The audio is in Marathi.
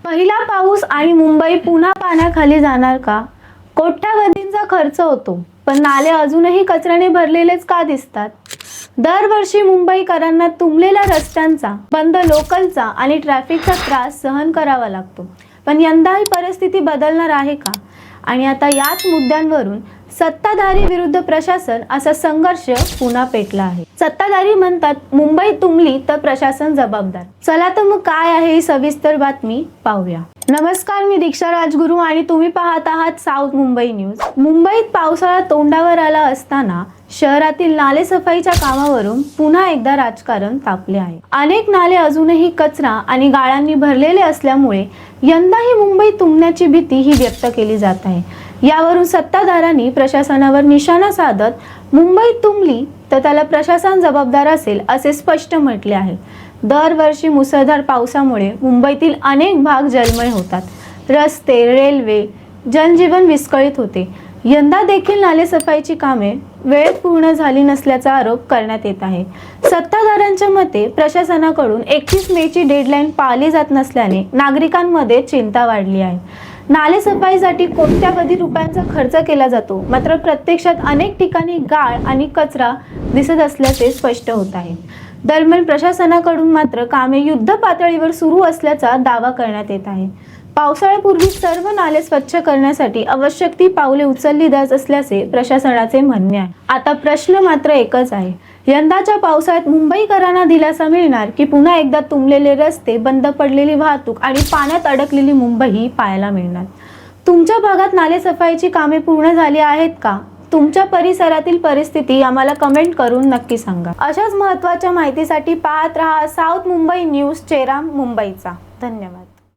पहिला पाऊस आणि मुंबई पुन्हा पाण्याखाली जाणार का? कोट्यावधींचा खर्च होतो, पण नाले अजूनही कचऱ्याने भरलेलेच का दिसतात? दरवर्षी मुंबईकरांना तुंबलेल्या रस्त्यांचा, बंद लोकलचा आणि ट्रॅफिकचा त्रास सहन करावा लागतो. पण यंदा ही परिस्थिती बदलणार आहे का? आणि आता याच मुद्द्यांवरून सत्ताधारी विरुद्ध प्रशासन असा संघर्ष पुन्हा पेटला आहे. सत्ताधारी म्हणतात मुंबई तुंबली तर प्रशासन जबाबदार. चला तर मग काय आहे ही सविस्तर बातमी पाहूया. नमस्कार, मी दीक्षा राजगुरू आणि तुम्ही पाहत आहात साऊथ मुंबई न्यूज. मुंबईत पावसाळा तोंडावर आला असताना शहरातील नाले सफाईच्या कामावरून पुन्हा एकदा राजकारण तापले आहे. अनेक नाले अजूनही कचरा आणि गाळांनी भरलेले असल्यामुळे यंदाही मुंबई तुंबण्याची भीती ही व्यक्त केली जात आहे. यावरून सत्ताधाऱ्यांनी प्रशासनावर निशाणा साधत मुंबई तुंबली तर त्याला प्रशासन जबाबदार असेल असे स्पष्ट म्हटले आहे. दरवर्षी मुसळधार पावसामुळे मुंबईतील अनेक भाग जलमय होतात. रस्ते, रेल्वे, जनजीवन विस्कळीत होते. यंदा देखील नालेसफाईची कामे वेळेत पूर्ण झाली नसल्याचा आरोप करण्यात येत आहे. सत्ताधाऱ्यांच्या मते प्रशासनाकडून 31 मेची डेडलाईन पाळली जात नसल्याने नागरिकांमध्ये चिंता वाढली आहे. नालेसफाईसाठी कोट्यावधी रुपयांचा खर्च केला जातो, मात्र प्रत्यक्षात अनेक ठिकाणी गाळ आणि कचरा दिसत असल्याचे स्पष्ट होत आहे. दरम्यान प्रशासनाकडून मात्र कामे युद्ध पातळीवर सुरू असल्याचा दावा करण्यात येत आहे. पावसाळ्यापूर्वी सर्व नाले स्वच्छ करण्यासाठी आवश्यक ती पावले उचलली जात असल्याचे प्रशासनाचे म्हणणे आहे. आता प्रश्न मात्र एकच आहे, यंदाच्या पावसाळ्यात मुंबईकरांना दिलासा मिळणार की पुन्हा एकदा तुंबलेले रस्ते, बंद पडलेली वाहतूक आणि पाण्यात अडकलेली मुंबई पाहायला मिळणार? तुमच्या भागात नाले सफाईची कामे पूर्ण झाली आहेत का? तुमच्या परिसरातील परिस्थिती आम्हाला कमेंट करून नक्की सांगा. अशाच महत्त्वाच्या माहितीसाठी पाहत रहा साऊथ मुंबई न्यूज, चेहरा मुंबईचा. धन्यवाद.